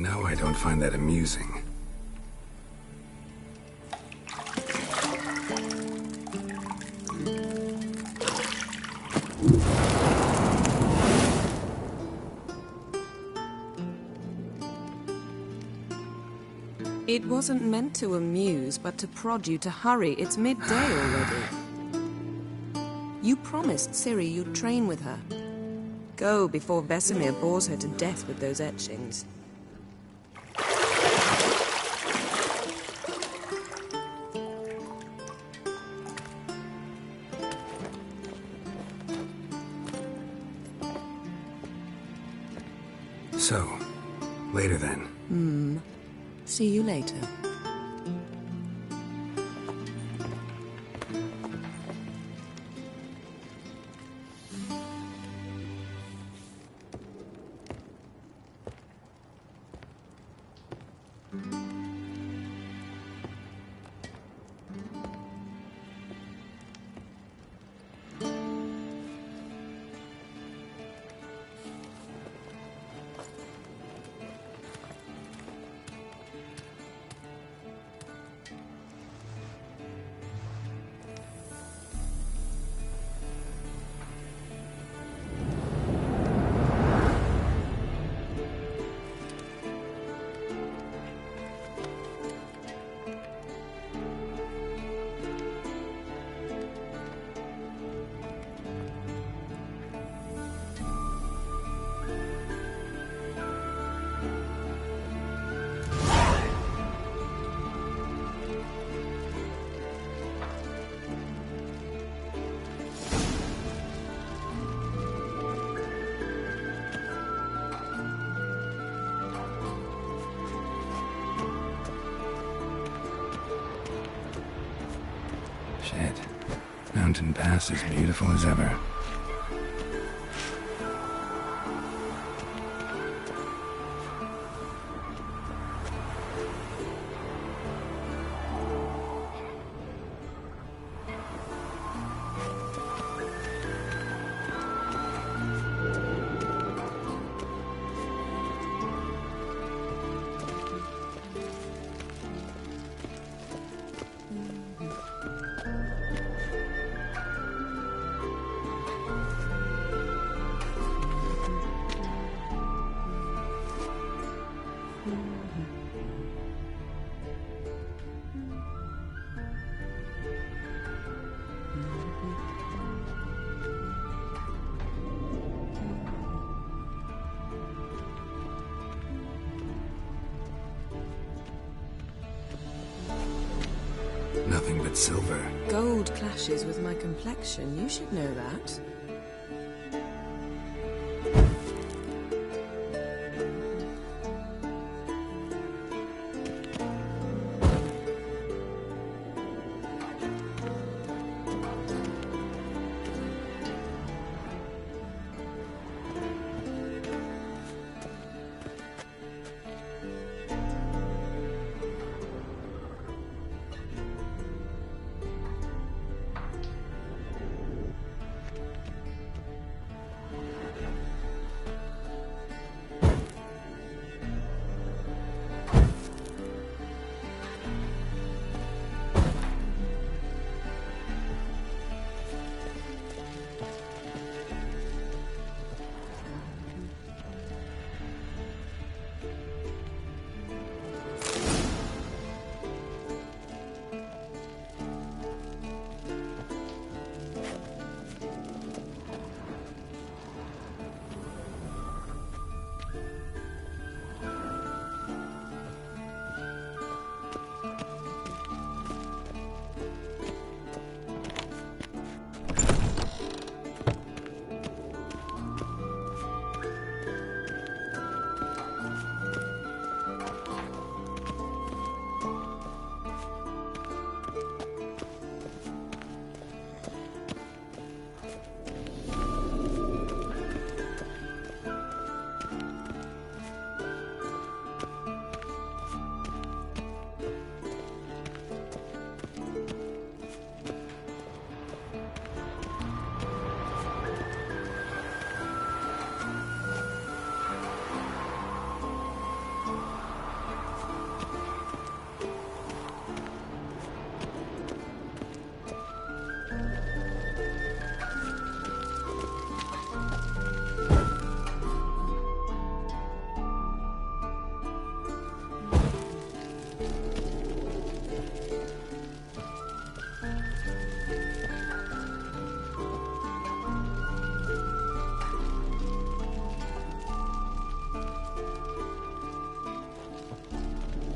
No, I don't find that amusing. It wasn't meant to amuse, but to prod you to hurry. It's midday already. You promised Ciri you'd train with her. Go before Vesemir bores her to death with those etchings. So, later then. See you later. Shit. Mountain Pass is beautiful as ever. Nothing but silver. Gold clashes with my complexion. You should know that.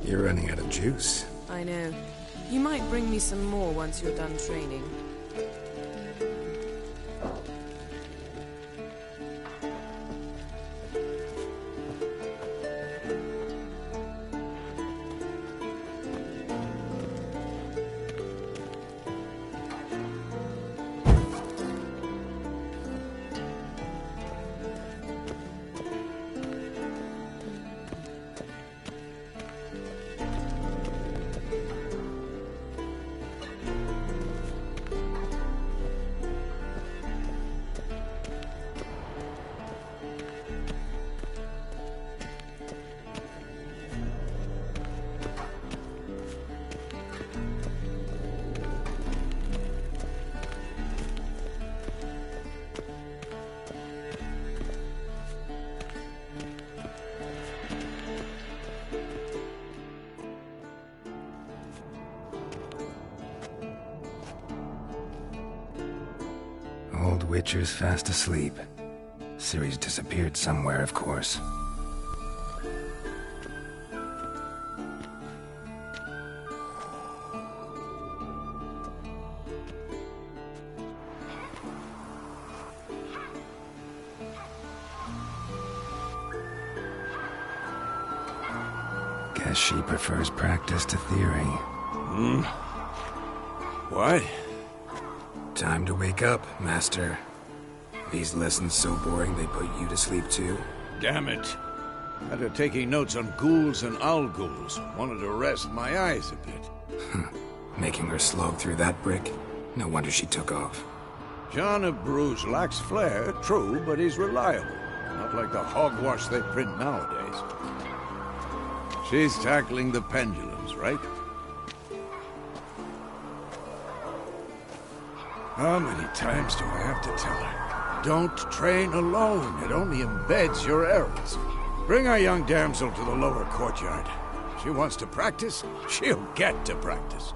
You're running out of juice. I know. You might bring me some more once you're done training. Old Witcher's fast asleep. Ciri's disappeared somewhere, of course. Guess she prefers practice to theory. What? Time to wake up, Master. These lessons so boring they put you to sleep too? Damn it. After taking notes on ghouls and owl-ghouls, wanted to rest my eyes a bit. Making her slog through that brick? No wonder she took off. John of Bruges lacks flair, true, but he's reliable. Not like the hogwash they print nowadays. She's tackling the pendulums, right? How many times do I have to tell her? Don't train alone. It only embeds your errors. Bring our young damsel to the lower courtyard. She wants to practice, she'll get to practice.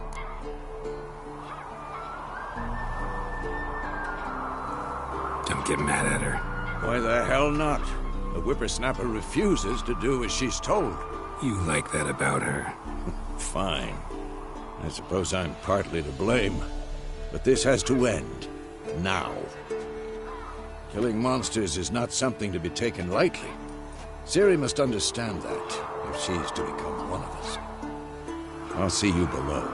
Don't get mad at her. Why the hell not? The whippersnapper refuses to do as she's told. You like that about her. Fine. I suppose I'm partly to blame. But this has to end. Now. Killing monsters is not something to be taken lightly. Ciri must understand that, if she's to become one of us. I'll see you below.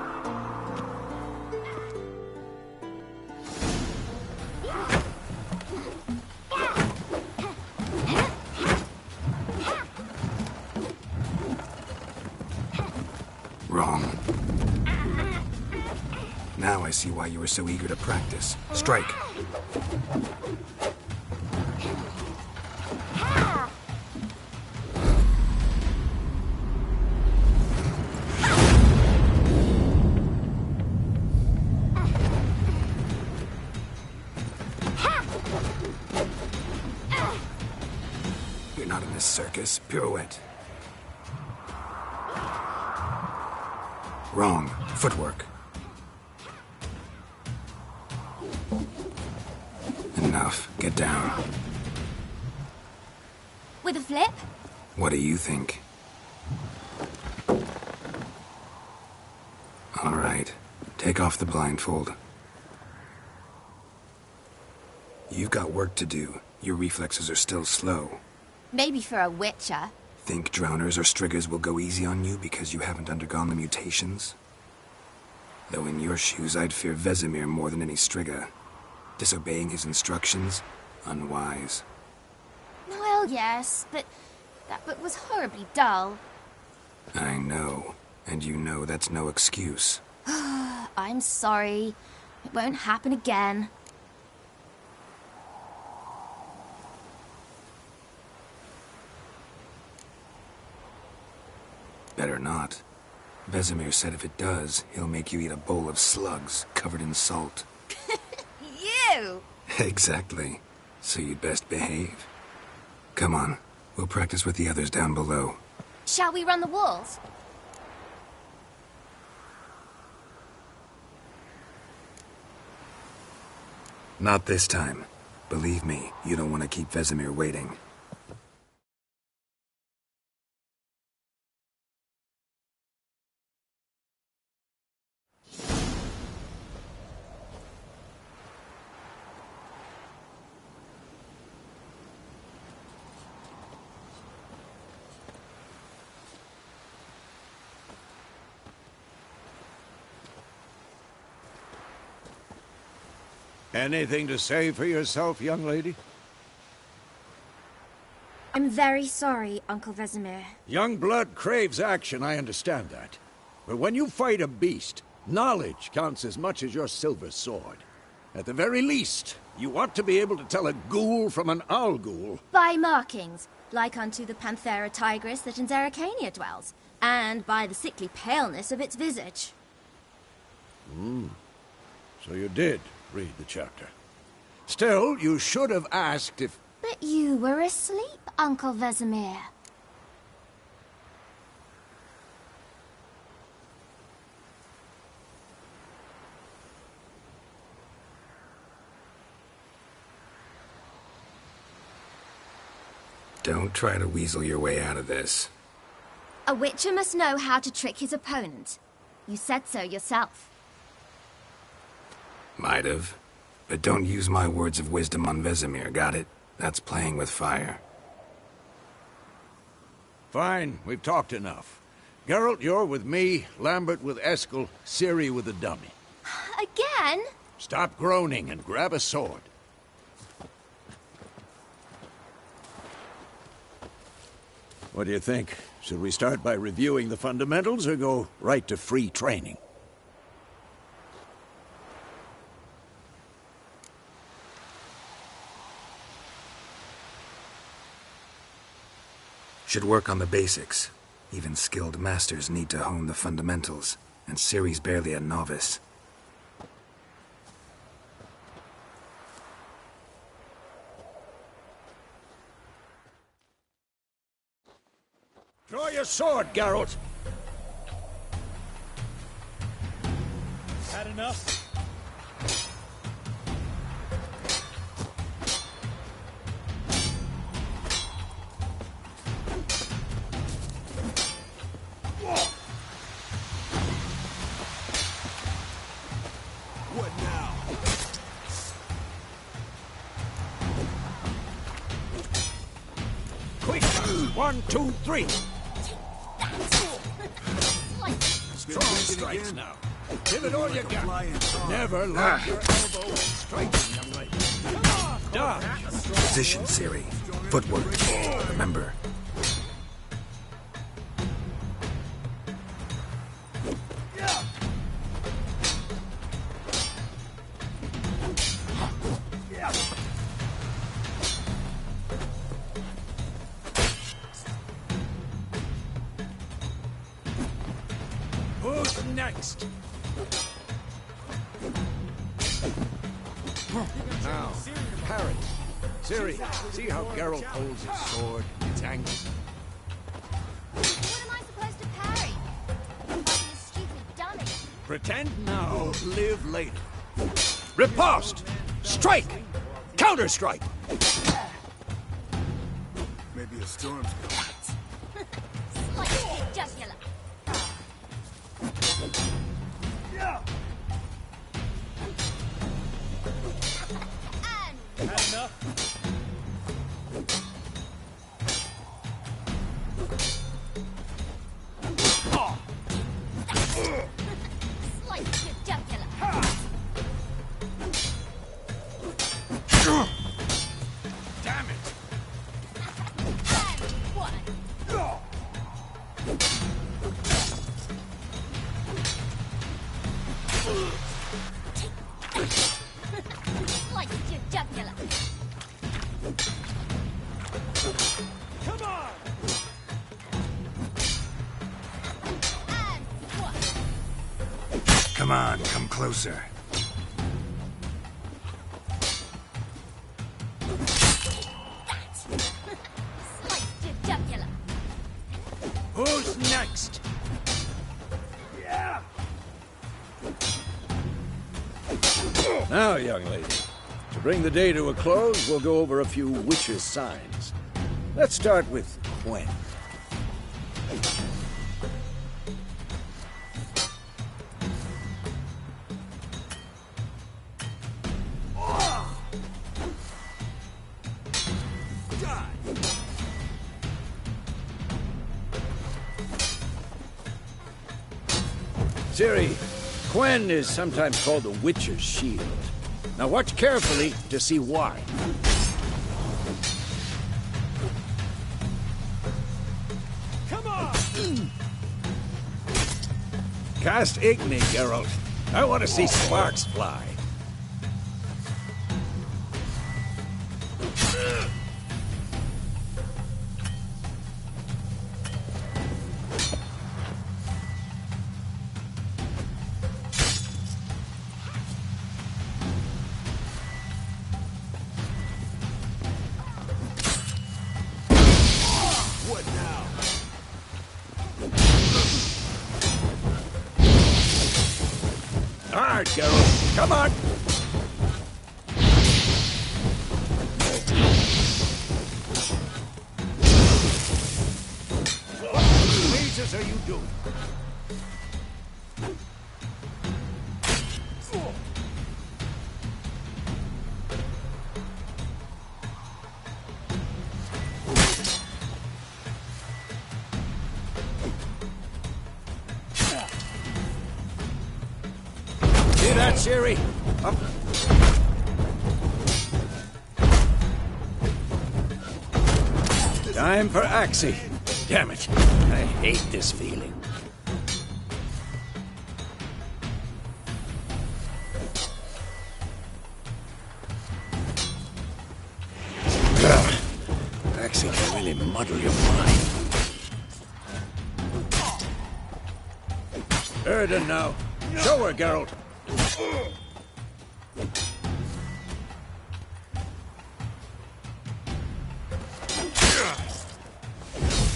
Wrong. Now I see why you were so eager to practice. Strike. You're not in this circus. Pirouette. Wrong. Footwork. Enough. Get down. With a flip? What do you think? All right. Take off the blindfold. You've got work to do. Your reflexes are still slow. Maybe for a witcher. Think drowners or striggers will go easy on you because you haven't undergone the mutations? Though in your shoes, I'd fear Vesemir more than any strigger. Disobeying his instructions? Unwise. Well, yes, but that book was horribly dull. I know. And you know that's no excuse. I'm sorry. It won't happen again. Better not. Vesemir said if it does, he'll make you eat a bowl of slugs covered in salt. You! Exactly. So you'd best behave. Come on. We'll practice with the others down below. Shall we run the walls? Not this time. Believe me, you don't want to keep Vesemir waiting. Anything to say for yourself, young lady? I'm very sorry, Uncle Vesemir. Young blood craves action, I understand that. But when you fight a beast, knowledge counts as much as your silver sword. At the very least, you ought to be able to tell a ghoul from an owl ghoul. By markings, like unto the Panthera tigris that in Zerrikania dwells, and by the sickly paleness of its visage. So you did read the chapter. Still, you should have asked if... But you were asleep, Uncle Vesemir. Don't try to weasel your way out of this. A witcher must know how to trick his opponent. You said so yourself. Might have. But don't use my words of wisdom on Vesemir, got it? That's playing with fire. Fine, we've talked enough. Geralt, you're with me, Lambert with Eskel, Ciri with the dummy. Again? Stop groaning and grab a sword. What do you think? Should we start by reviewing the fundamentals or go right to free training? Should work on the basics. Even skilled masters need to hone the fundamentals, and Ciri's barely a novice. Draw your sword, Geralt! Had enough? What now? Quick! 1, 2, 3! Strong strikes now. Give it all you got. Never lock your elbow when striking, young lady. Dodge! Position, Ciri. Footwork. Remember. Who's next? Now, parry. Ciri, see how Geralt holds his sword? It's angled. What am I supposed to parry? I'm a stupid dummy. Pretend now, live later. Riposte! Strike! Counter-strike! Maybe a storm's coming. Slice your jugular. And Had enough? slice your jugular. Damn it! And one. Slice your jugular. Come on! And one. Come on, come closer. Slice your jugular. Who's next? Now, young lady, to bring the day to a close, we'll go over a few witches' signs. Let's start with Quen. Ciri, Quen is sometimes called the Witcher's Shield. Now watch carefully to see why. Come on! Cast Igni, Geralt. I want to see sparks fly. What now? All right, Geralt. Come on. What the blazes are you doing? See that, Ciri? Up. Time for Axii. Damn it. I hate this feeling. Ugh. Axii can really muddle your mind. Erden now. Show her, Geralt.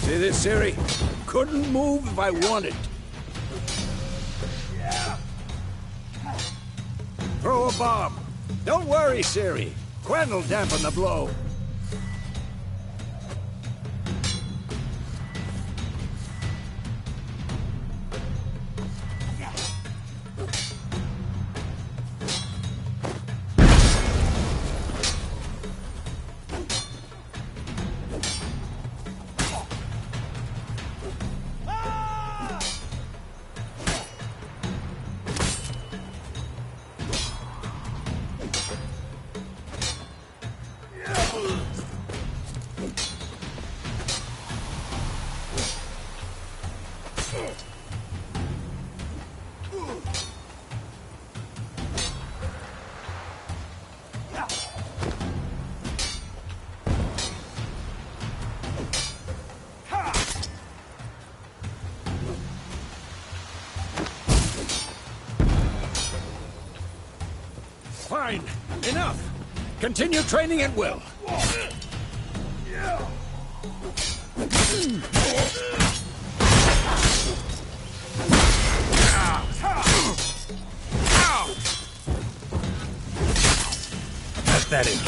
See this, Ciri? Couldn't move if I wanted. Throw a bomb. Don't worry, Ciri. Quen will dampen the blow. Fine. Enough. Continue training at will. That's that in.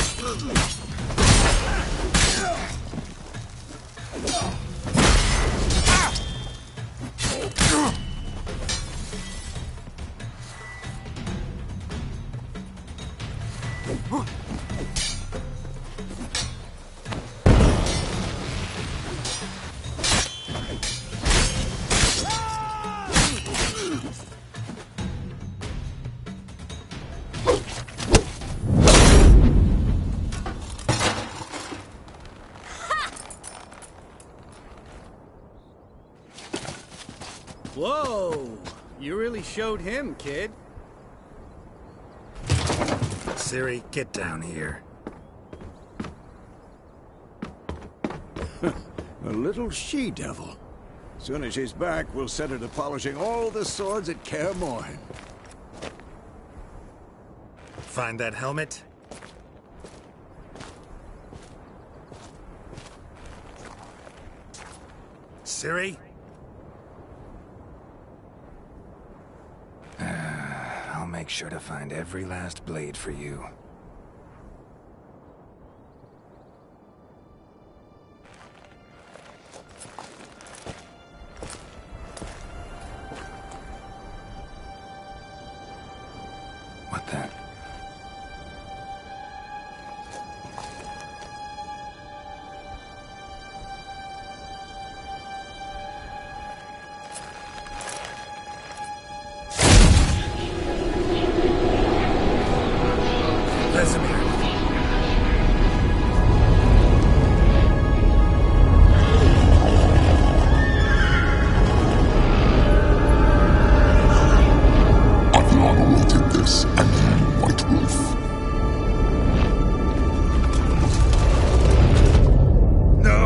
Whoa! You really showed him, kid. Ciri, get down here. A little she-devil. Soon as she's back, we'll set her to polishing all the swords at Kaer Morhen. Find that helmet? Ciri? I'll make sure to find every last blade for you. What then? Vesemir. Aviana will take this, and you, White Wolf. No!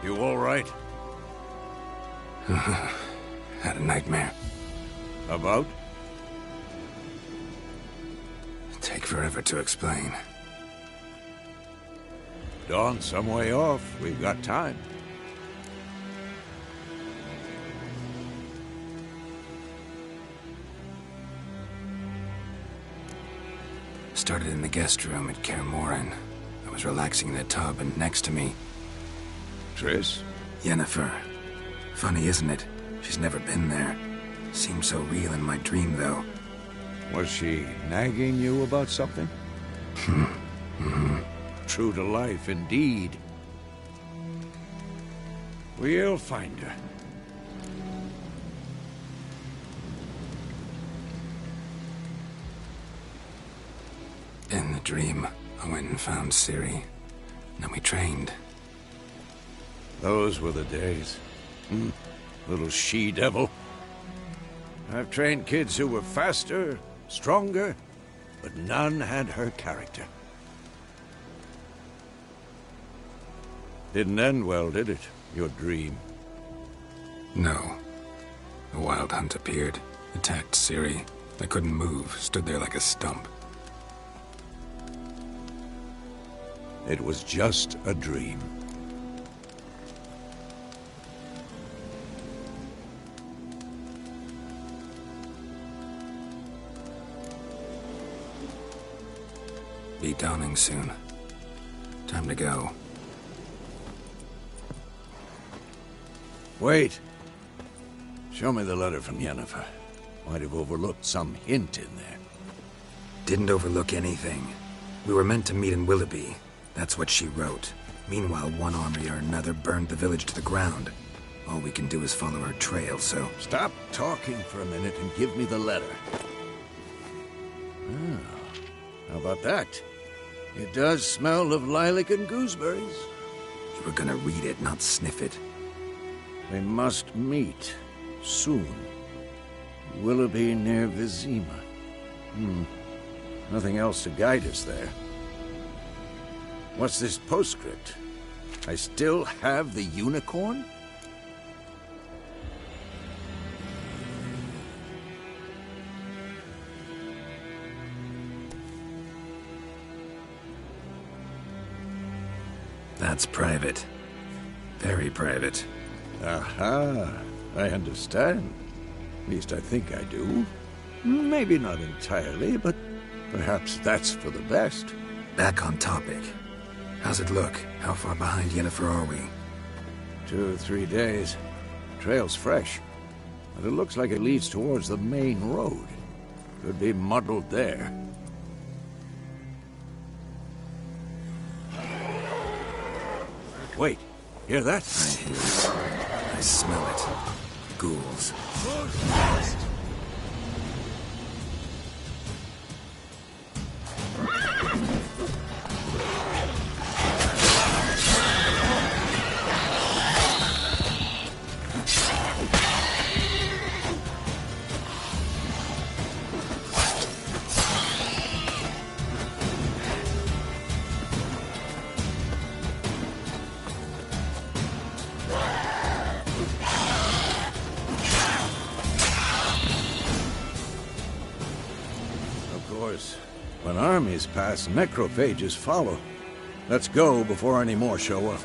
You all right? Had a nightmare. About? Take forever to explain. Dawn's some way off. We've got time. Started in the guest room at Kaer Morhen. I was relaxing in the tub, and next to me, Triss? Yennefer. Funny, isn't it? She's never been there. Seemed so real in my dream, though. Was she nagging you about something? True to life, indeed. We'll find her. In the dream, I went and found Ciri. Then we trained. Those were the days. Little she-devil. I've trained kids who were faster, stronger, but none had her character. Didn't end well, did it? Your dream? No. A wild hunt appeared, attacked Ciri. I couldn't move, stood there like a stump. It was just a dream. Be dawning soon. Time to go. Wait. Show me the letter from Yennefer. Might have overlooked some hint in there. Didn't overlook anything. We were meant to meet in Willoughby. That's what she wrote. Meanwhile, one army or another burned the village to the ground. All we can do is follow her trail, so... Stop talking for a minute and give me the letter. How about that? It does smell of lilac and gooseberries. You were gonna read it, not sniff it. We must meet. Soon. Willoughby near Vizima. Nothing else to guide us there. What's this postscript? I still have the unicorn? That's private. Very private. Aha, I understand. At least I think I do. Maybe not entirely, but perhaps that's for the best. Back on topic. How's it look? How far behind Yennefer are we? 2 or 3 days. Trail's fresh, but it looks like it leads towards the main road. Could be muddled there. Wait, hear that? I hear it. I smell it. Ghouls. When armies pass, necrophages follow. Let's go before any more show up.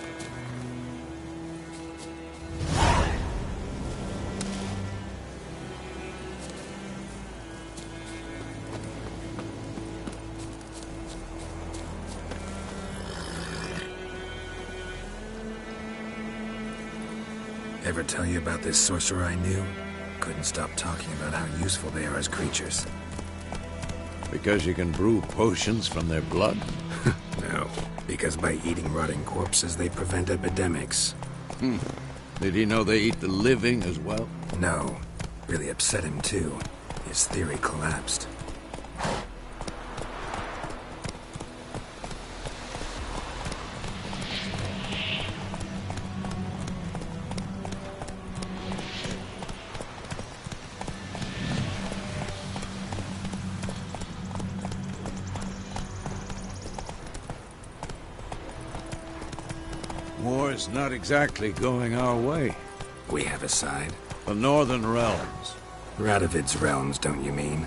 Ever tell you about this sorcerer I knew? Couldn't stop talking about how useful they are as creatures. Because you can brew potions from their blood? No, because by eating rotting corpses, they prevent epidemics. Did he know they eat the living as well? No. Really upset him, too. His theory collapsed. War's not exactly going our way. We have a side. The Northern Realms. Radovid's realms, don't you mean?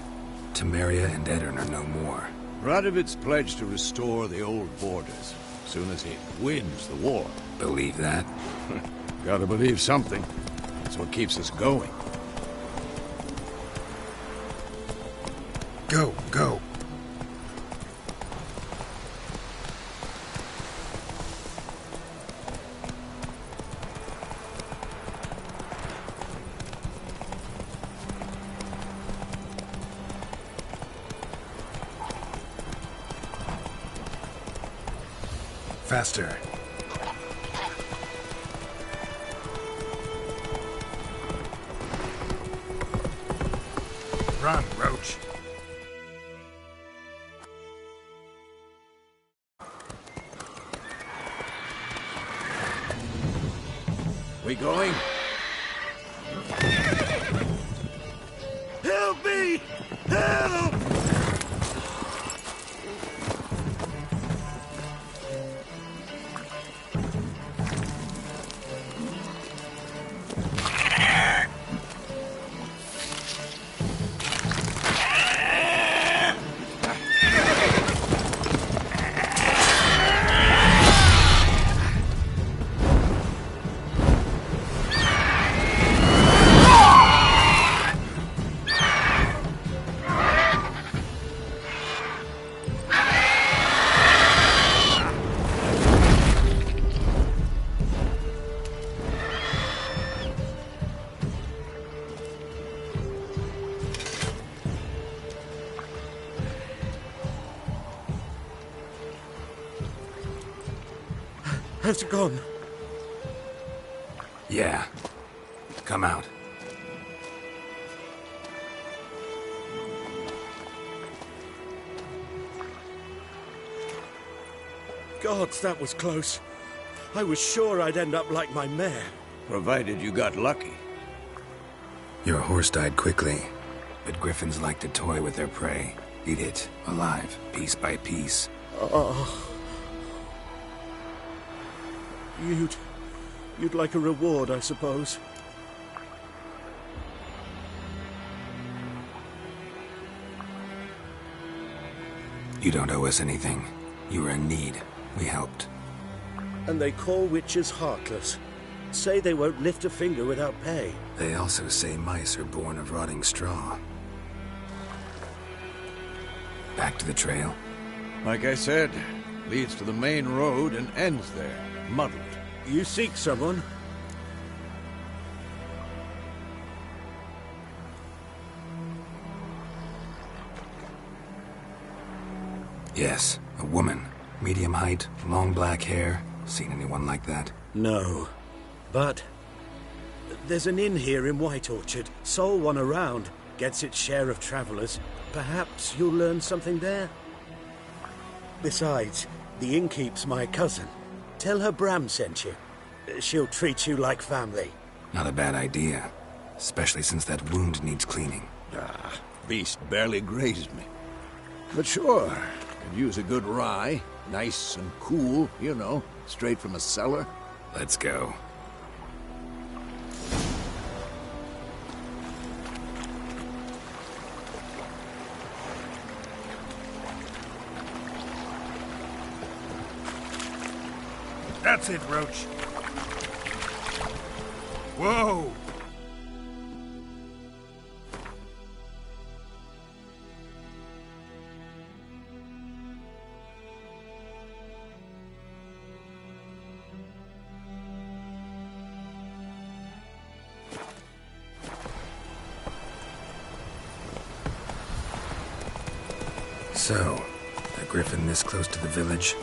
Temeria and Edirn are no more. Radovid's pledged to restore the old borders, as soon as he wins the war. Believe that? Gotta believe something. That's what keeps us going. Go, go. Faster. Run, Roach. We going? Help me! Help! How's it gone? Yeah. Come out. Gods, that was close. I was sure I'd end up like my mare. Provided you got lucky. Your horse died quickly, but griffins like to toy with their prey. Eat it, alive, piece by piece. Oh. You'd like a reward, I suppose. You don't owe us anything. You were in need. We helped. And they call witches heartless. Say they won't lift a finger without pay. They also say mice are born of rotting straw. Back to the trail? Like I said, leads to the main road and ends there, muddled. You seek someone? Yes, a woman. Medium height, long black hair. Seen anyone like that? No. But there's an inn here in White Orchard. Sole one around. Gets its share of travelers. Perhaps you'll learn something there? Besides, the innkeep's my cousin. Tell her Bram sent you. She'll treat you like family. Not a bad idea. Especially since that wound needs cleaning. Beast barely grazed me. But sure, could use a good rye. Nice and cool, you know, straight from a cellar. Let's go. That's it, Roach. Whoa! So, a griffin this close to the village?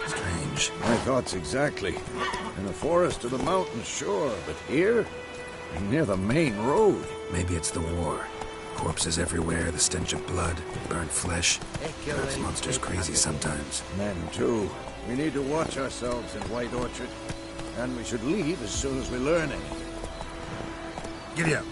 Strange. My thoughts exactly. In the forest or the mountains, sure, but here? Near the main road. Maybe it's the war. Corpses everywhere, the stench of blood, burnt flesh. Drives monsters crazy sometimes. Men, too. We need to watch ourselves in White Orchard. And we should leave as soon as we learn anything. Giddy up.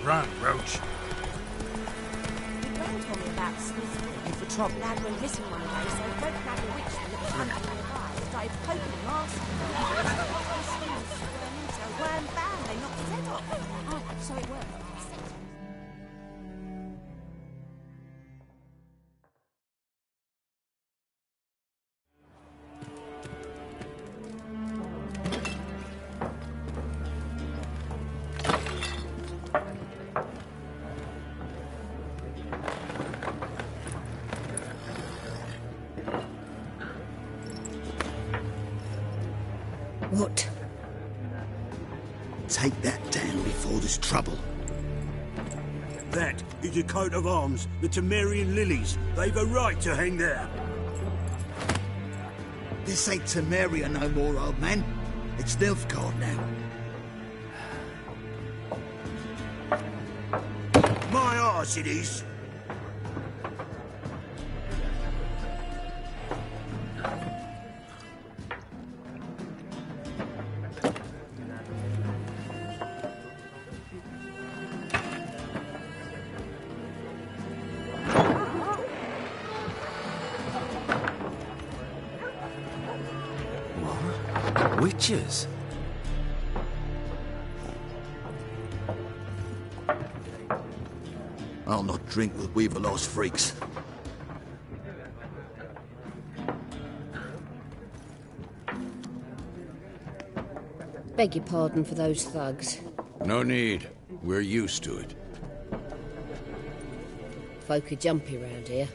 Run, Roach. Don't tell me about Smith looking for trouble. Lad went missing one day, so don't grab a witch that looks under the guy. Started poking him last night. So wham bam, they knocked his head off. Oh, so it worked. What? Take that down before there's trouble. That is a coat of arms, the Temerian lilies. They've a right to hang there. This ain't Temeria no more, old man. It's Nilfgaard now. My arse it is. Witches? I'll not drink with Weaverlost freaks. Beg your pardon for those thugs. No need. We're used to it. Folk are jumpy round here.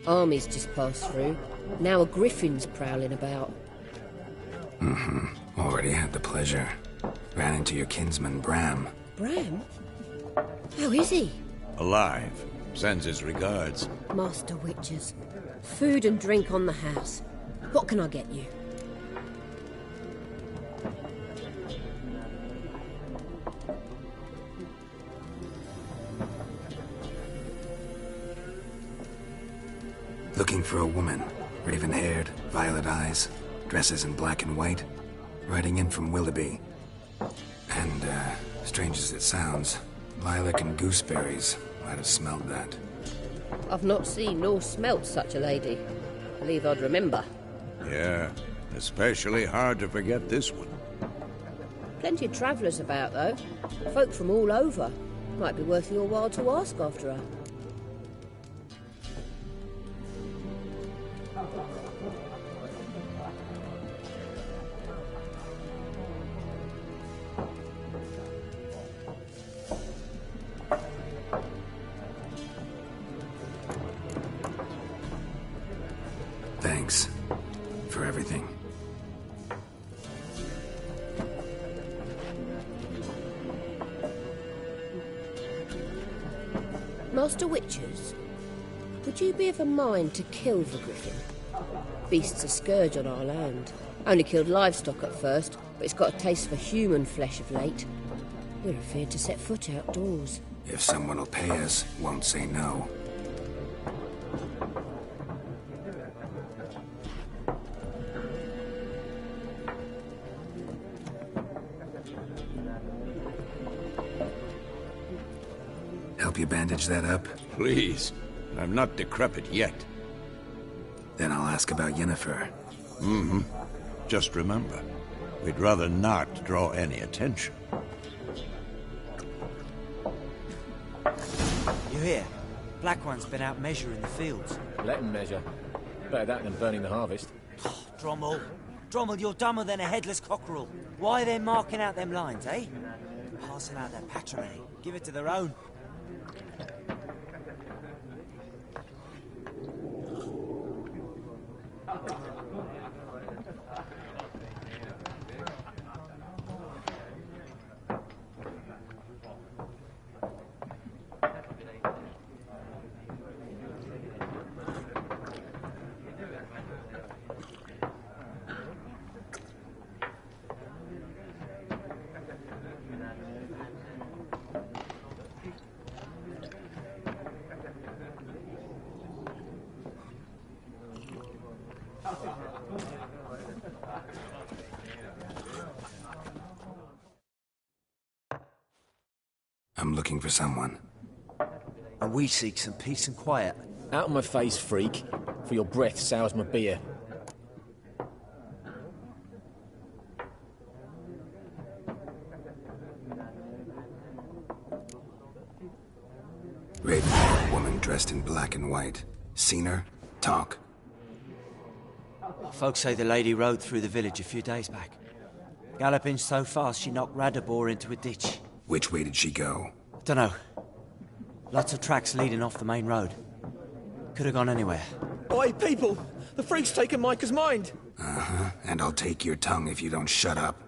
Armies just passed through. Now a griffin's prowling about. Already had the pleasure. Ran into your kinsman, Bram. Bram? How is he? Alive. Sends his regards. Master Witches. Food and drink on the house. What can I get you? Looking for a woman. Raven-haired, violet eyes, dresses in black and white. Riding in from Willoughby. And, strange as it sounds, lilac and gooseberries. Might have smelled that. I've not seen nor smelt such a lady. Believe I'd remember. Yeah, especially hard to forget this one. Plenty of travellers about, though. Folk from all over. Might be worth your while to ask after her. Thanks for everything. Master Witches, would you be of a mind to kill the griffin? Beast's a scourge on our land. Only killed livestock at first, but it's got a taste for human flesh of late. We're afeard to set foot outdoors. If someone will pay us, won't say no. Help you bandage that up? Please. I'm not decrepit yet. Then I'll ask about Yennefer. Just remember, we'd rather not draw any attention. You hear? Black One's been out measuring the fields. Let him measure. Better that than burning the harvest. Drommel, Drommel, you're dumber than a headless cockerel. Why are they marking out them lines, eh? Passing out their patrimony. Give it to their own. I'm looking for someone. And we seek some peace and quiet. Out of my face, freak. For your breath sours my beer. Raven, woman dressed in black and white. Seen her? Talk. Folks say the lady rode through the village a few days back. Galloping so fast she knocked Radabor into a ditch. Which way did she go? Dunno. Lots of tracks leading off the main road. Could have gone anywhere. Oi, people! The freak's taken Micah's mind! Uh-huh. And I'll take your tongue if you don't shut up.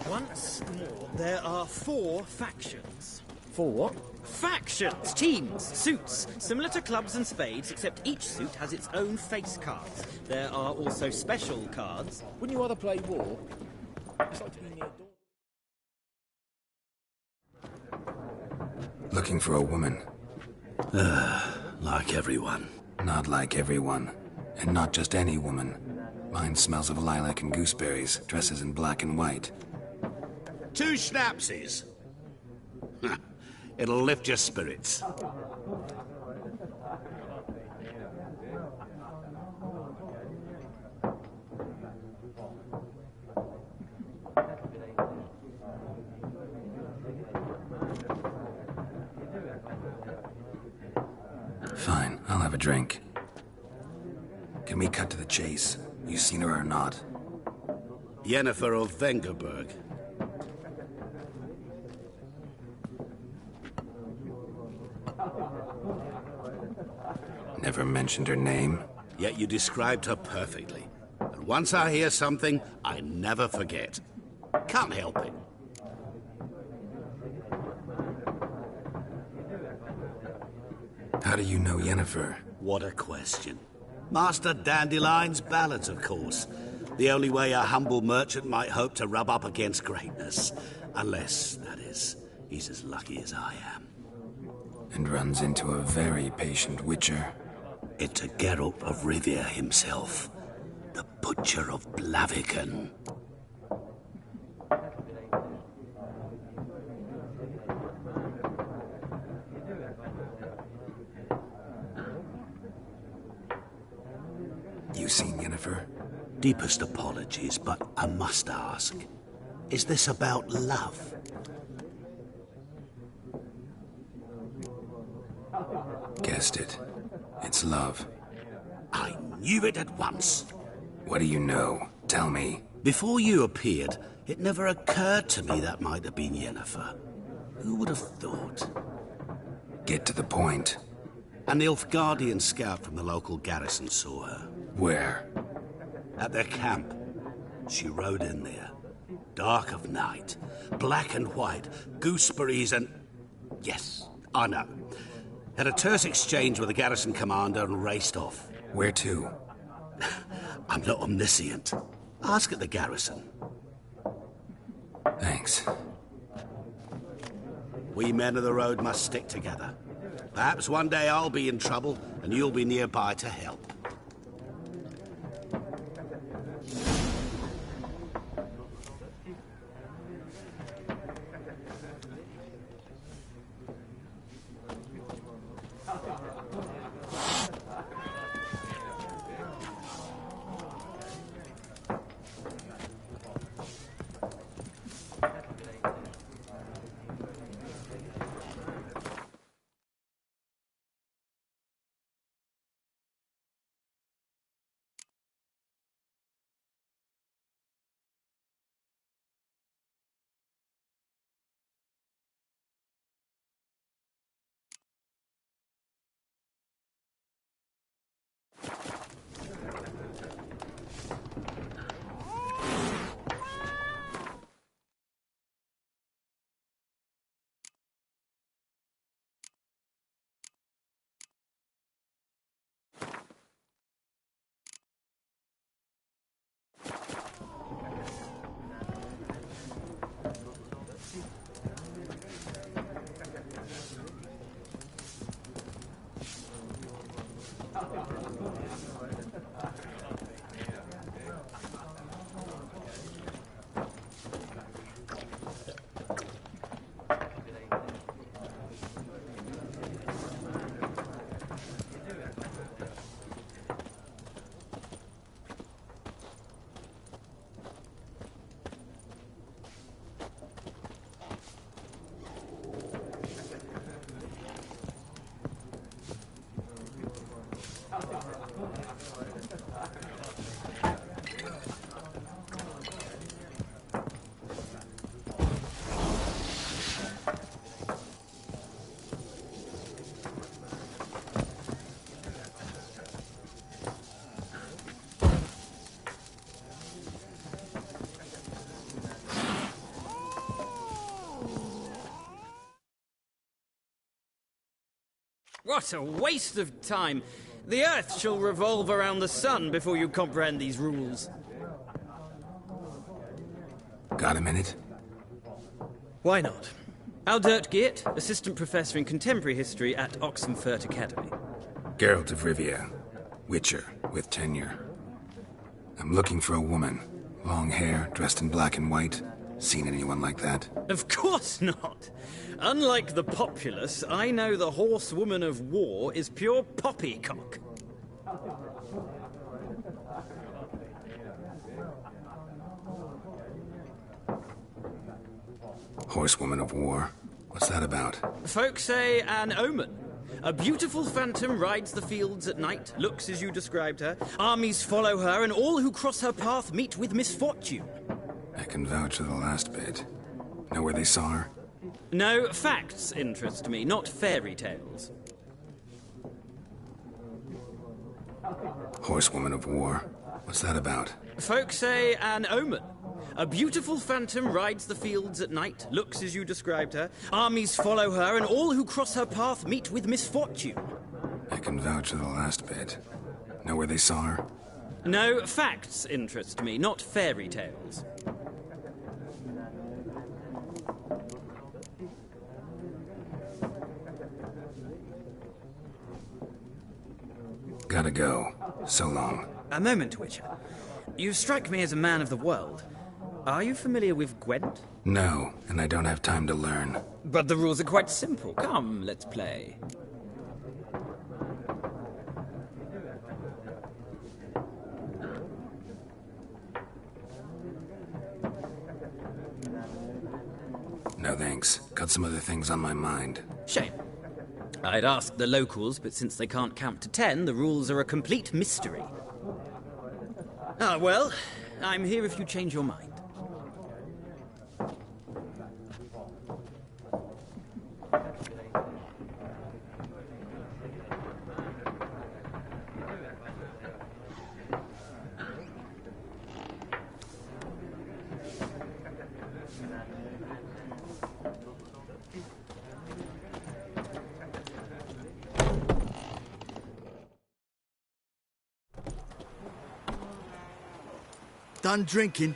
Once more, there are 4 factions. 4 what? Factions! Teams, suits, similar to clubs and spades, except each suit has its own face cards. There are also special cards. Wouldn't you rather play war? It's like to be near Looking for a woman. Like everyone. Not like everyone. And not just any woman. Mine smells of lilac and gooseberries, dresses in black and white. 2 schnapsies. It'll lift your spirits. Fine, I'll have a drink. Can we cut to the chase? You seen her or not? Yennefer of Vengerberg. Never mentioned her name. Yet you described her perfectly. And once I hear something, I never forget. Can't help it. How do you know Yennefer? What a question. Master Dandelion's ballads, of course. The only way a humble merchant might hope to rub up against greatness. Unless, that is, he's as lucky as I am. And runs into a very patient witcher. Into Geralt of Rivia himself. The Butcher of Blaviken. You seen Yennefer? Deepest apologies, but I must ask. Is this about love? Guessed it. It's love. I knew it at once. What do you know? Tell me. Before you appeared, it never occurred to me that might have been Yennefer. Who would have thought? Get to the point. An Nilfgaardian scout from the local garrison saw her. Where? At their camp. She rode in there. Dark of night. Black and white. Gooseberries and... Yes, I know. Had a terse exchange with the garrison commander and raced off. Where to? I'm not omniscient. Ask at the garrison. Thanks. We men of the road must stick together. Perhaps one day I'll be in trouble and you'll be nearby to help. What a waste of time! The Earth shall revolve around the sun before you comprehend these rules. Got a minute? Why not? Aldert Geert, Assistant Professor in Contemporary History at Oxenfurt Academy. Geralt of Rivia, Witcher, with tenure. I'm looking for a woman. Long hair, dressed in black and white. Seen anyone like that? Of course not! Unlike the populace, I know the horsewoman of war is pure poppycock. Horsewoman of war? What's that about? Folk say an omen. A beautiful phantom rides the fields at night, looks as you described her. Armies follow her, and all who cross her path meet with misfortune. I can vouch for the last bit. Know where they saw her? No, facts interest me, not fairy tales. Horsewoman of war. What's that about? Folk say an omen. A beautiful phantom rides the fields at night, looks as you described her. Armies follow her, and all who cross her path meet with misfortune. I can vouch for the last bit. Know where they saw her? No, facts interest me, not fairy tales. Gotta go. So long. A moment, Witcher. You strike me as a man of the world. Are you familiar with Gwent? No, and I don't have time to learn. But the rules are quite simple. Come, let's play. No thanks. Got some other things on my mind. Shame. I'd ask the locals, but since they can't count to 10, the rules are a complete mystery. Ah, well, I'm here if you change your mind. Done drinking?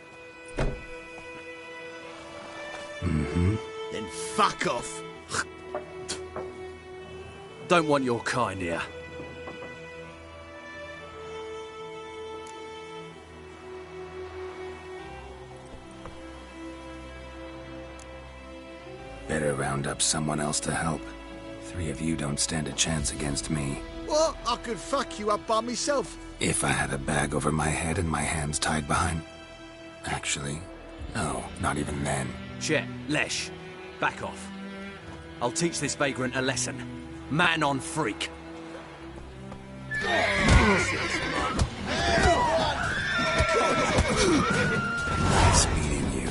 Mm-hmm. Then fuck off. Don't want your kind here. Better round up someone else to help. 3 of you don't stand a chance against me. What? I could fuck you up by myself. If I had a bag over my head and my hands tied behind... Actually, no, not even then. Chet, Lesh, back off. I'll teach this vagrant a lesson. Man on freak. Nice meeting you.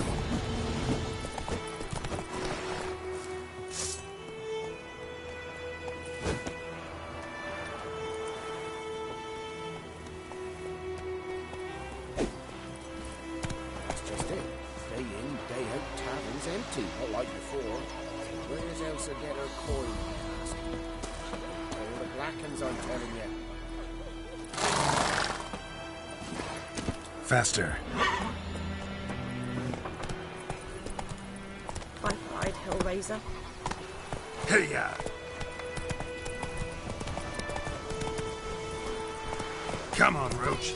That's just it. Day in, day out, tavern's empty, not like before. Where's Elsa get her coin? All the blackens, I'm telling you. Faster. Bye-bye, Hellraiser. Hey-ya! Come on, Roach.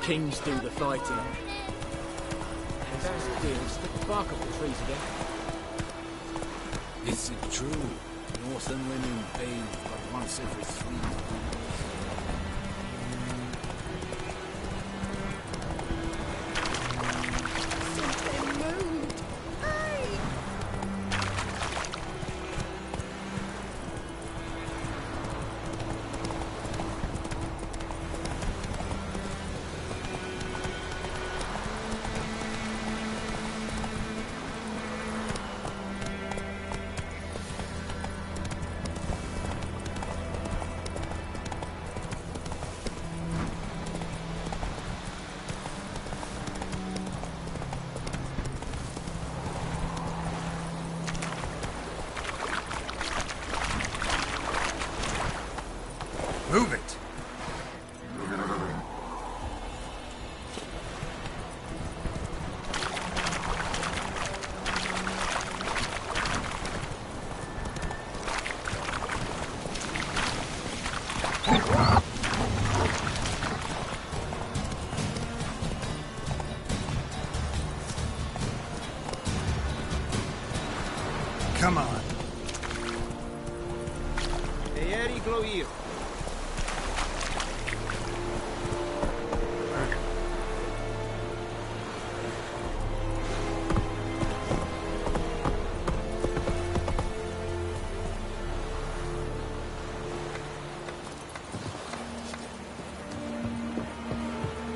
Kings do the fighting. And as it deals, stick the bark off the trees again. Is it true? Northern women bathe but once every 3 months. Move it! Come on. Ieri Gloir.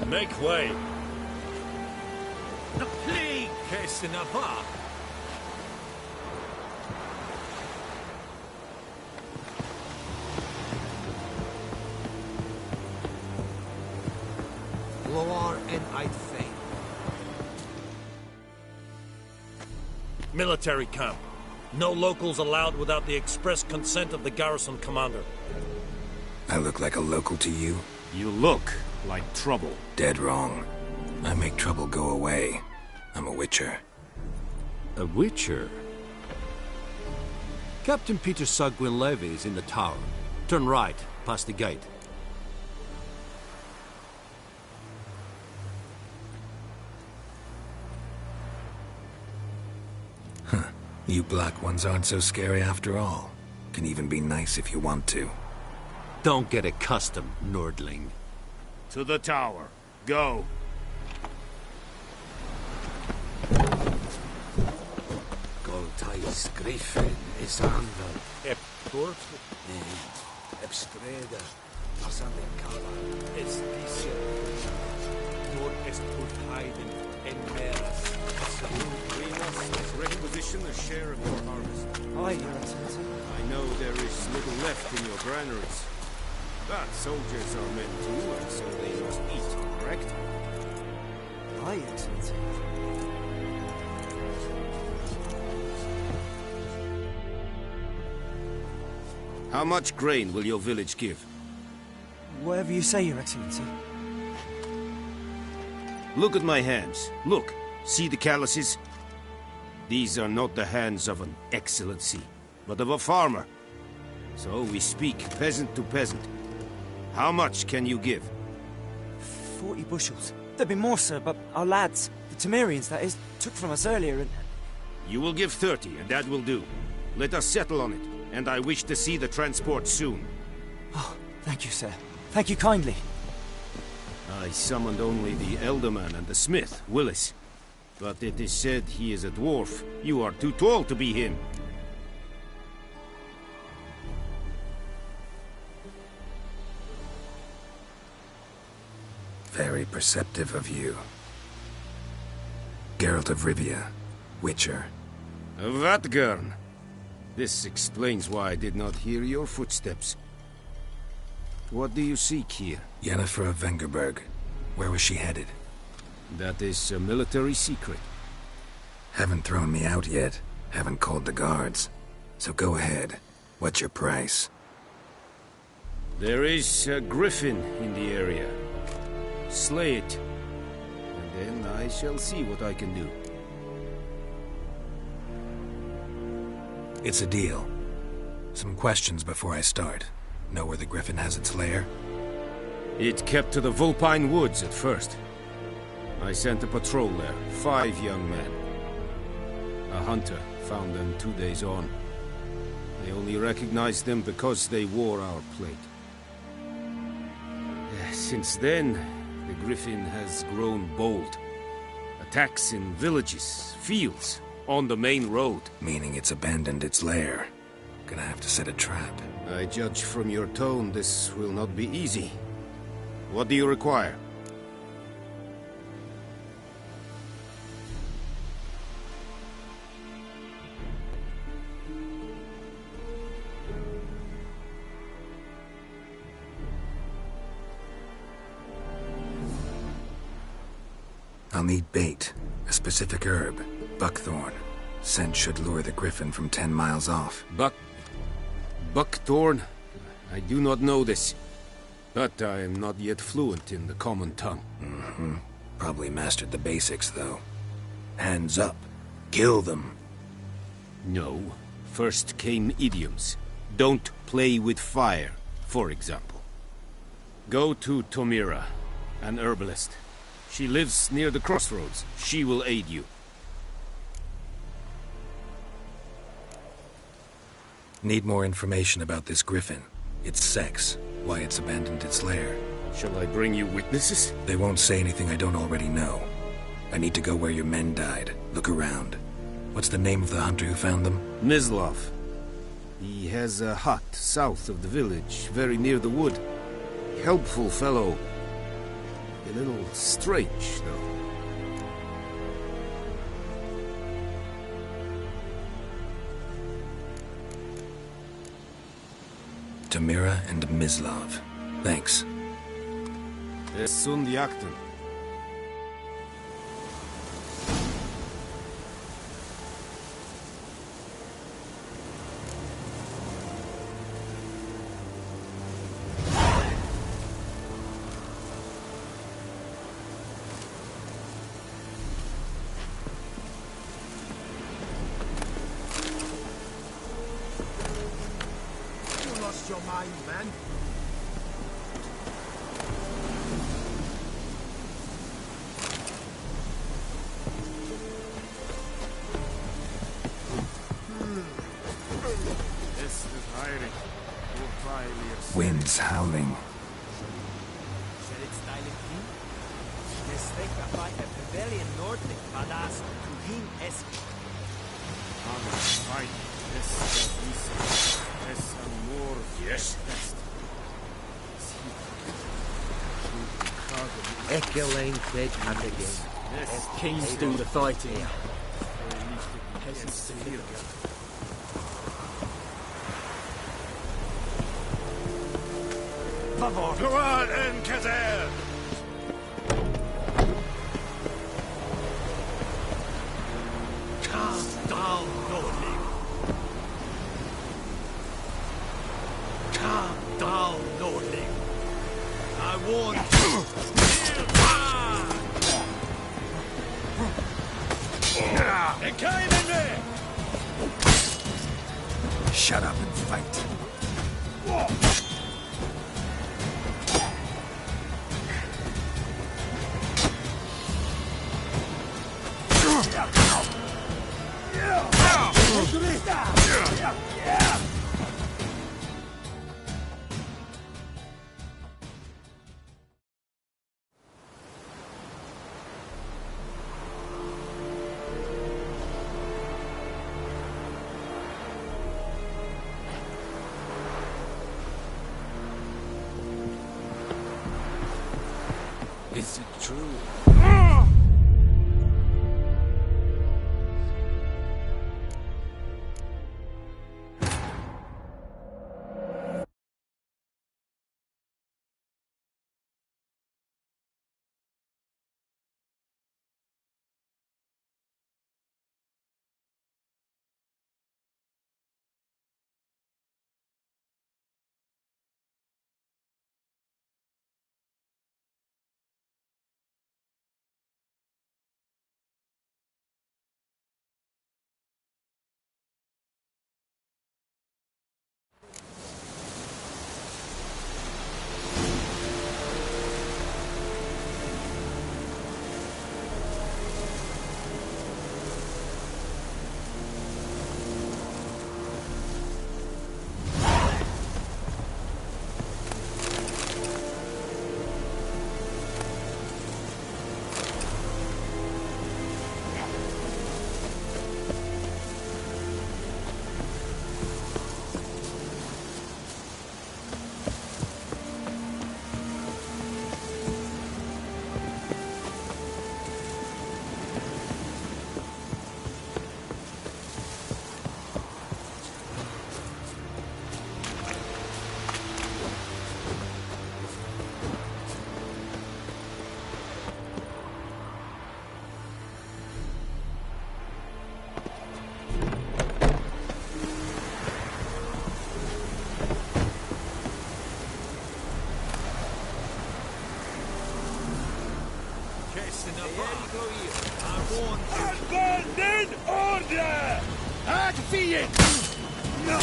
Make way. The plague! Qu'est-ce n'a pas? Loar and I'd fain. Military camp. No locals allowed without the express consent of the garrison commander. I look like a local to you? You look like trouble. Dead wrong. I make trouble go away. I'm a witcher. A witcher? Captain Peter Sugwin Levy is in the tower. Turn right, past the gate. You black ones aren't so scary after all. Can even be nice if you want to. Don't get accustomed, Nordling. To the tower. Go. Goltais Griffin is under. Eport? Ebstreda. Pasande Kala. Esticia. Nor est Pulthaiden en Meras. Requisition a share of your harvest. Aye, Your Excellency. I know there is little left in your granaries. But soldiers are men too, and so they must eat, correct? Aye, Excellency. How much grain will your village give? Whatever you say, Your Excellency. Look at my hands. Look. See the calluses? These are not the hands of an excellency, but of a farmer. So we speak peasant to peasant. How much can you give? 40 bushels. There'd be more, sir, but our lads, the Temerians, that is, took from us earlier and... You will give 30, and that will do. Let us settle on it, and I wish to see the transport soon. Oh, thank you, sir. Thank you kindly. I summoned only the Elderman and the smith, Willis. But it is said he is a dwarf. You are too tall to be him. Very perceptive of you. Geralt of Rivia, Witcher. Vatgern. This explains why I did not hear your footsteps. What do you seek here? Yennefer of Vengerberg. Where was she headed? That is a military secret. Haven't thrown me out yet. Haven't called the guards. So go ahead. What's your price? There is a griffin in the area. Slay it. And then I shall see what I can do. It's a deal. Some questions before I start. Know where the griffin has its lair? It kept to the Vulpine Woods at first. I sent a patrol there, 5 young men. A hunter found them 2 days on. They only recognized them because they wore our plate. Since then, the griffin has grown bold. Attacks in villages, fields, on the main road. Meaning it's abandoned its lair. Gonna have to set a trap. I judge from your tone this will not be easy. What do you require? I'll need bait, a specific herb, buckthorn. Scent should lure the griffin from 10 miles off. Buckthorn? I do not know this. But I am not yet fluent in the common tongue. Mm-hmm. Probably mastered the basics, though. Hands up. Kill them. No. First came idioms. Don't play with fire, for example. Go to Tomira, an herbalist. She lives near the crossroads. She will aid you. Need more information about this griffin. Its sex, why it's abandoned its lair. Shall I bring you witnesses? They won't say anything I don't already know. I need to go where your men died. Look around. What's the name of the hunter who found them? Mislav. He has a hut south of the village, very near the wood. Helpful fellow. A little strange, though. Tomira and Mislav. Thanks. Es sunt jakten. Your mind, man. Wind's howling. Yes. Echelane said and again. Kings do the fighting. Gloire and Kazer! Cast down, Nordling. Calm down, Nordling. I warn you. They came in there! Shut up and fight. Is it true? Abandon order! Adfiet! No!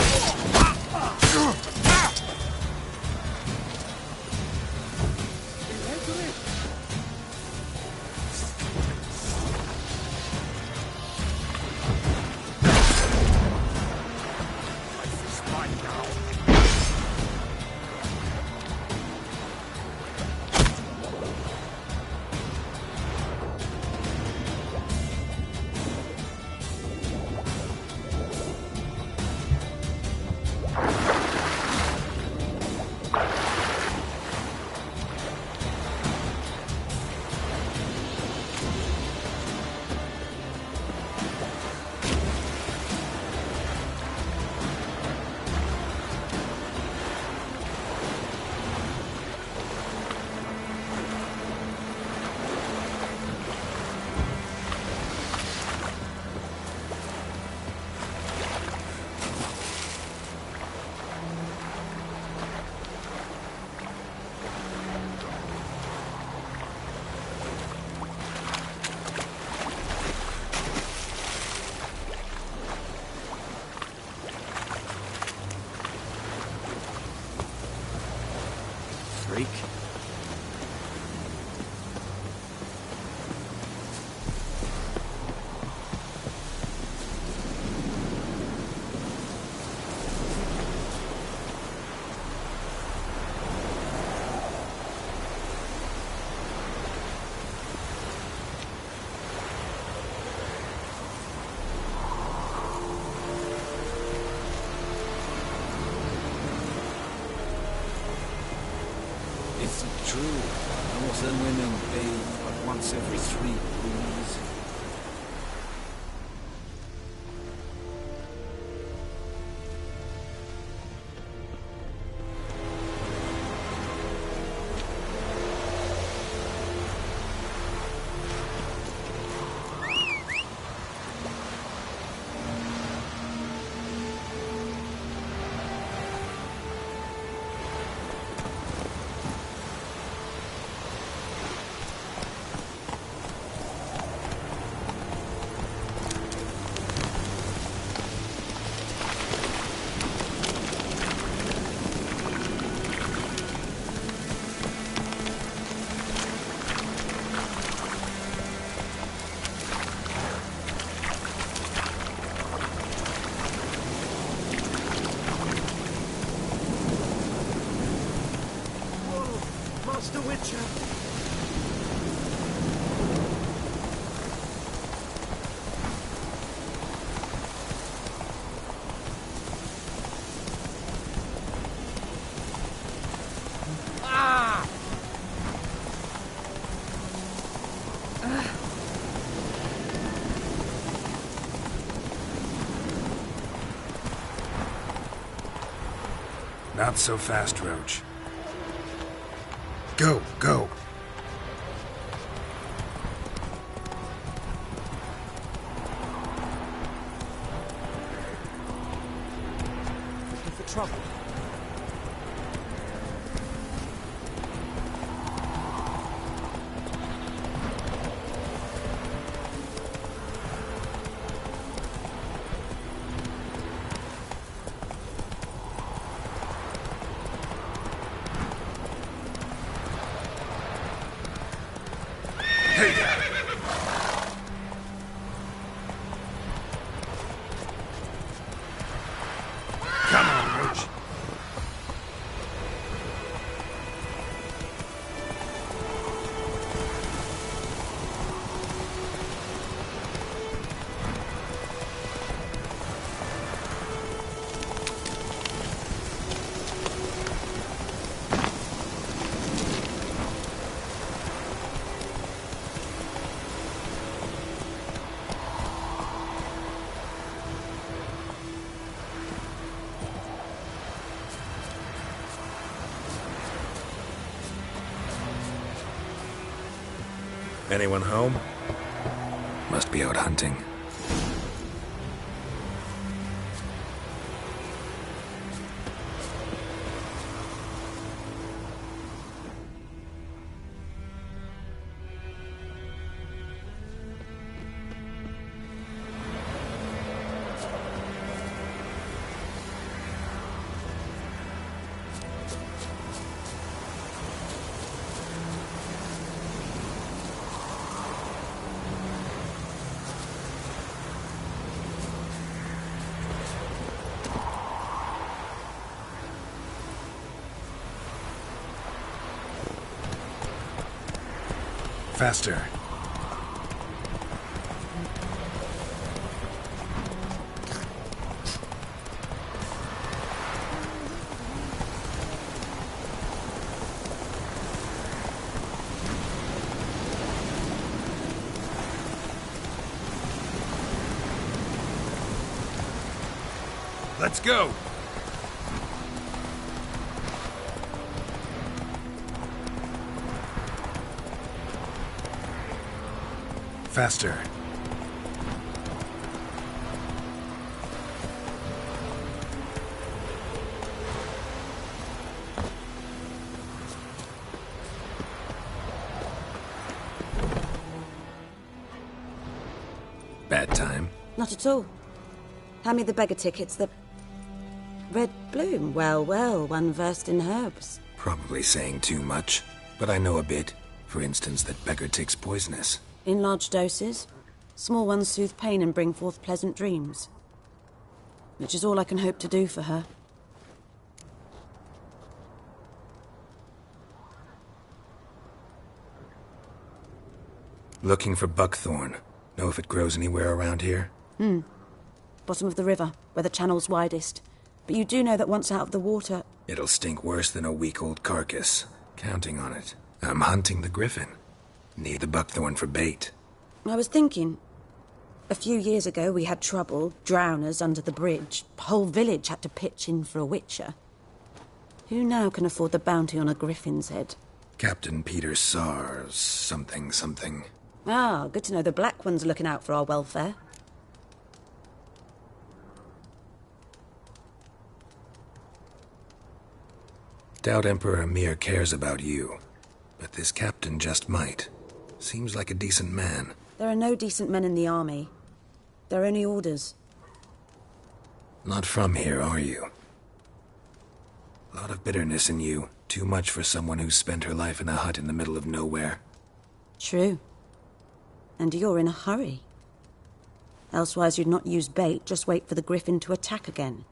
Is it true? Northern women bathe but once every 3 moons. It's the Witcher! Not so fast, Roach. Go, go! Looking for trouble? Come on, Roach. Anyone home? Must be out hunting. Faster. Let's go! Faster. Bad time? Not at all. Hand me the beggar tickets, the... Red Bloom. Well, well, one versed in herbs. Probably saying too much, but I know a bit. For instance, that beggar tick's poisonous. In large doses. Small ones soothe pain and bring forth pleasant dreams. Which is all I can hope to do for her. Looking for buckthorn. Know if it grows anywhere around here? Bottom of the river, where the channel's widest. But you do know that once out of the water... It'll stink worse than a week-old carcass. Counting on it. I'm hunting the griffin. Need the buckthorn for bait. I was thinking... A few years ago we had trouble, drowners under the bridge. Whole village had to pitch in for a witcher. Who now can afford the bounty on a griffin's head? Captain Peter Sars, something. Ah, good to know the Black One's looking out for our welfare. Doubt Emperor Emhyr cares about you. But this captain just might. Seems like a decent man. There are no decent men in the army. They're only orders. Not from here, are you? Lot of bitterness in you. Too much for someone who's spent her life in a hut in the middle of nowhere. True. And you're in a hurry. Elsewise you'd not use bait, just wait for the griffin to attack again.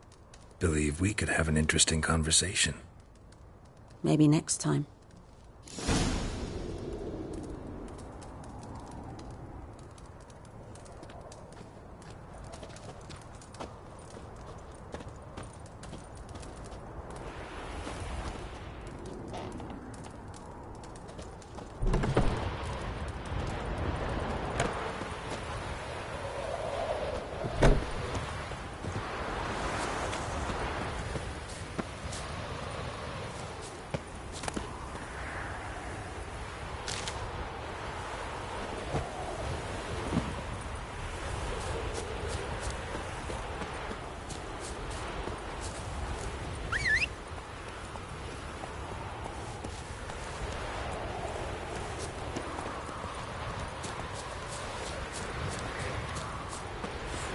Believe we could have an interesting conversation. Maybe next time.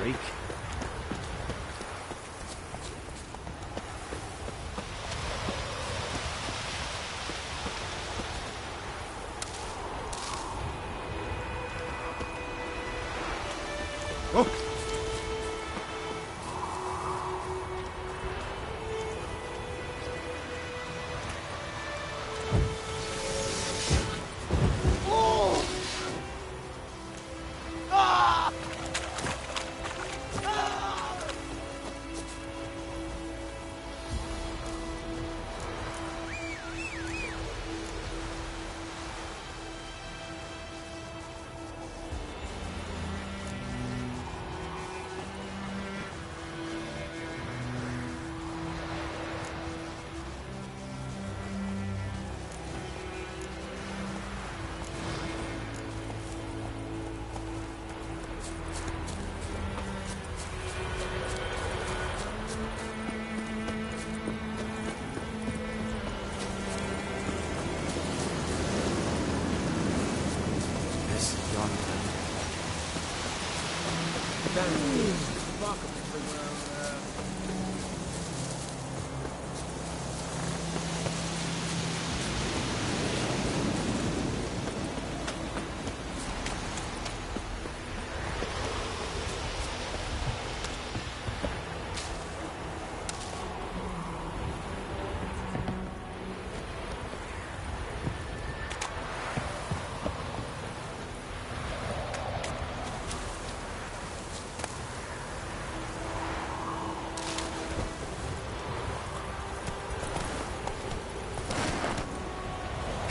Freak. Oh!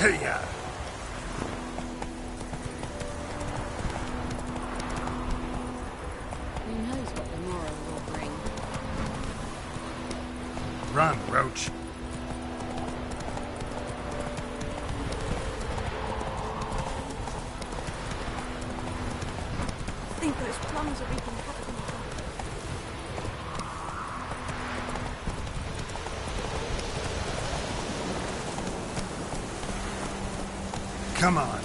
Hey-ya! Who knows what the morrow will bring? Run, Roach. I think those plums are wreaking havoc on the Come on.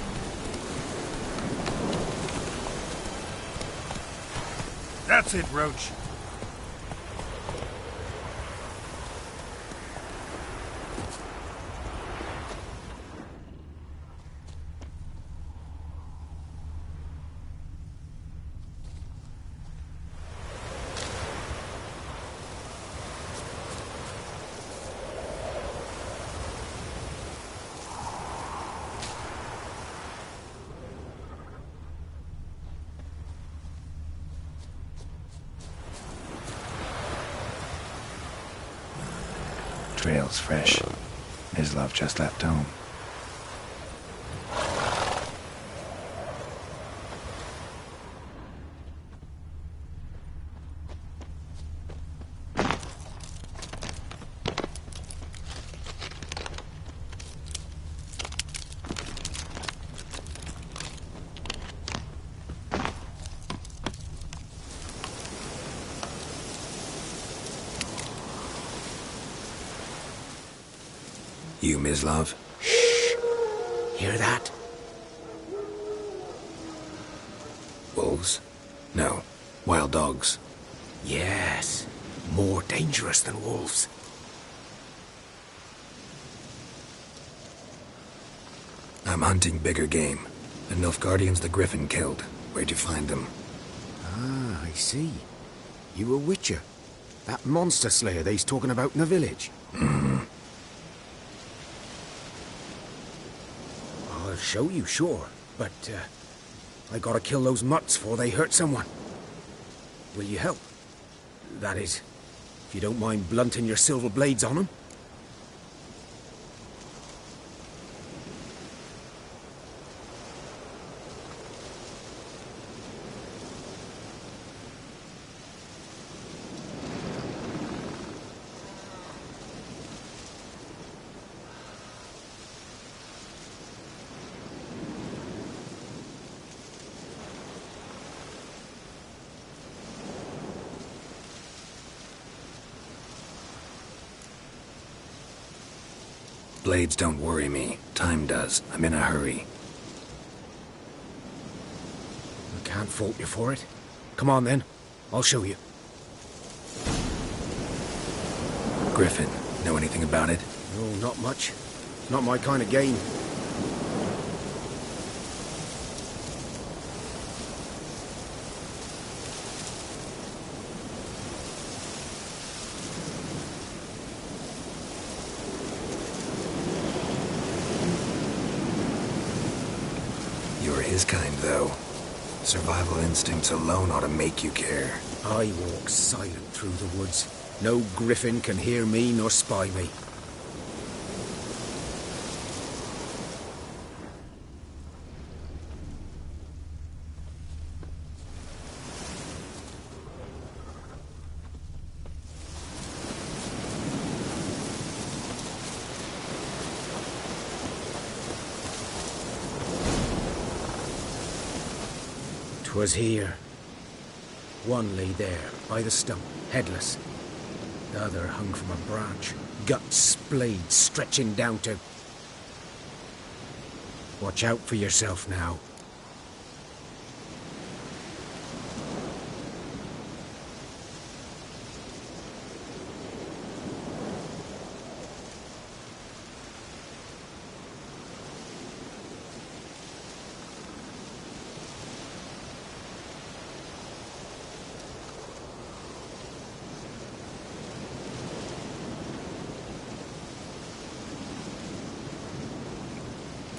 That's it, Roach. Trail's fresh. Mislav just left home. You, Mislav? Shh! Hear that? Wolves? No. Wild dogs. Yes. More dangerous than wolves. I'm hunting bigger game. The Nilfgaardians the Griffin killed. Where'd you find them? Ah, I see. You a witcher. That monster slayer they's talking about in the village. Mm-hmm. show you, sure. But, I gotta kill those mutts before they hurt someone. Will you help? That is, if you don't mind blunting your silver blades on them. Blades don't worry me. Time does. I'm in a hurry. I can't fault you for it. Come on then. I'll show you. Griffin, know anything about it? No, not much. Not my kind of game. You're his kind, though. Survival instincts alone ought to make you care. I walk silent through the woods. No griffin can hear me nor spy me. Was here. One lay there, by the stump, headless. The other hung from a branch, guts splayed, stretching down to... Watch out for yourself now.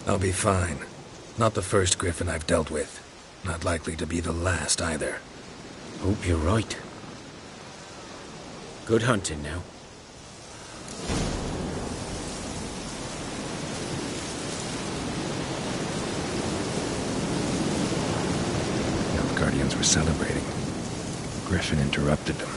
I'll be fine. Not the first griffin I've dealt with. Not likely to be the last, either. Hope you're right. Good hunting now. The Nilfgaardians were celebrating. Griffin interrupted them.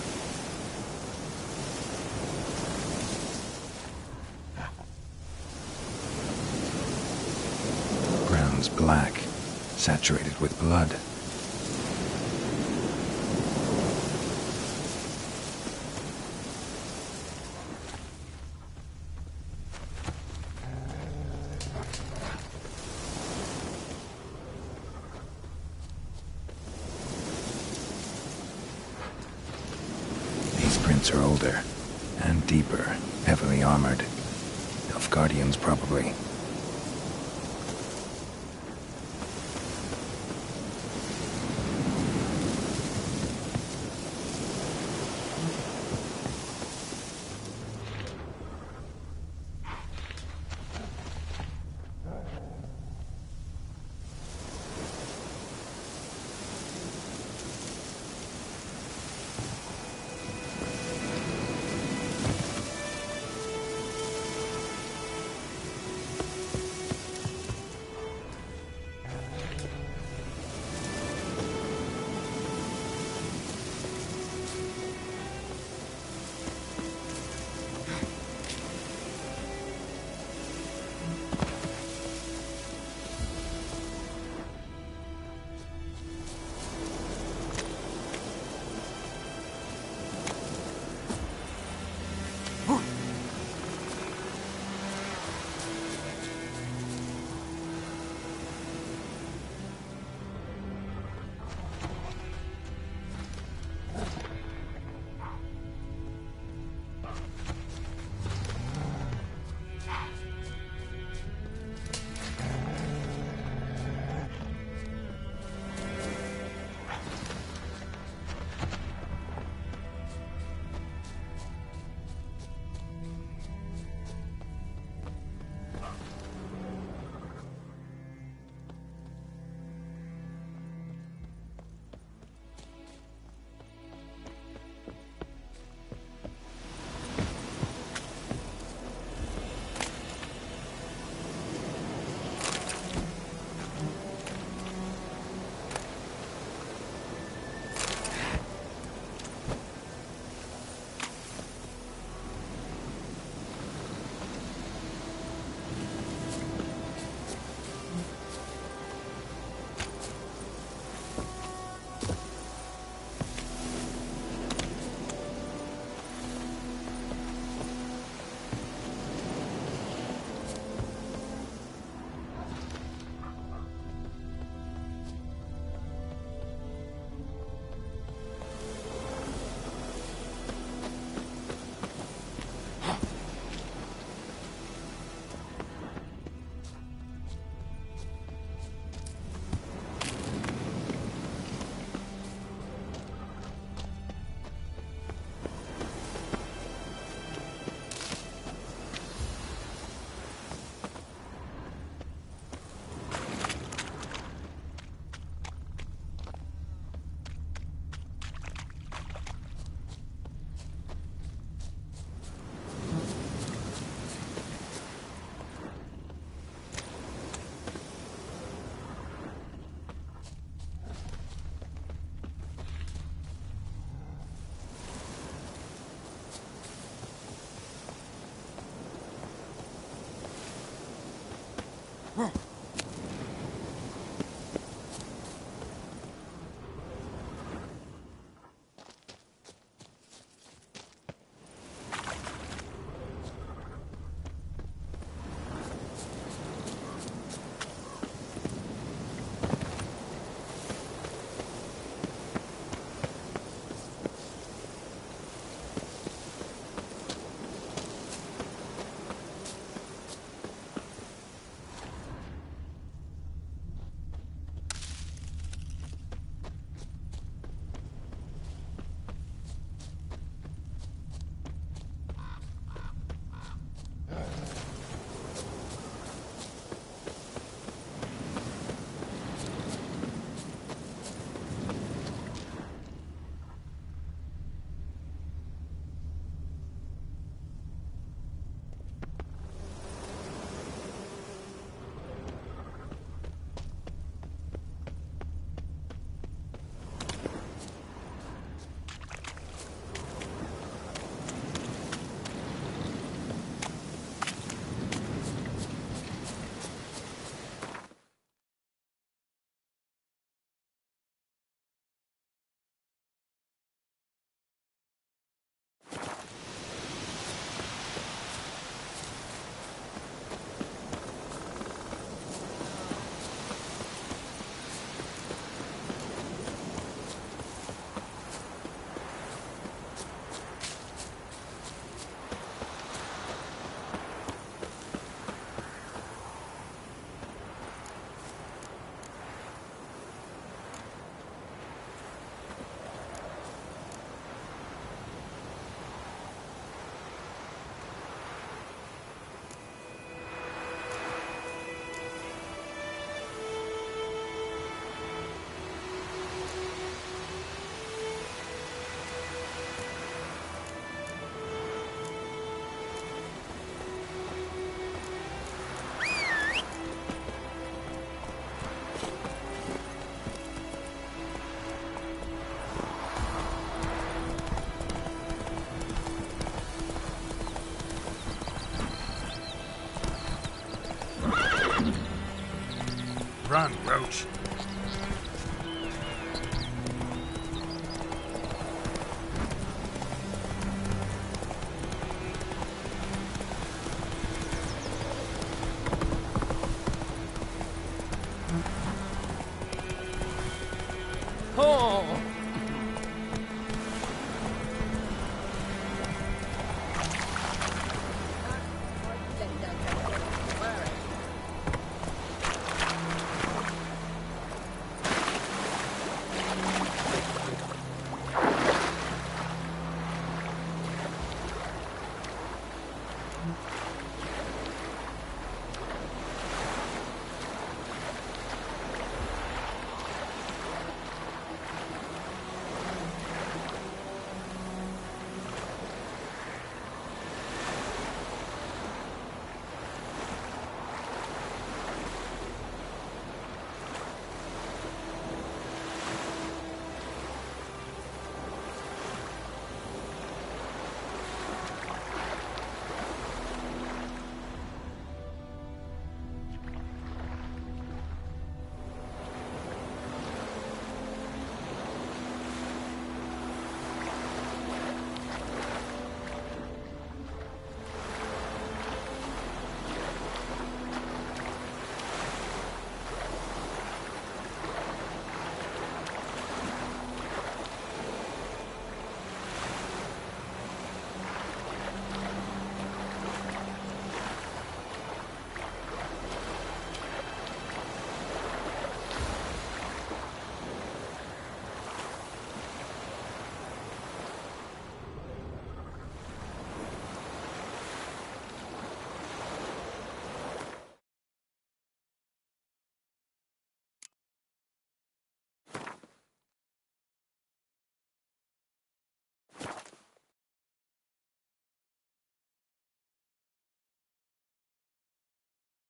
Black, saturated with blood. These prints are older and deeper, heavily armored. Nilfgaardians, probably.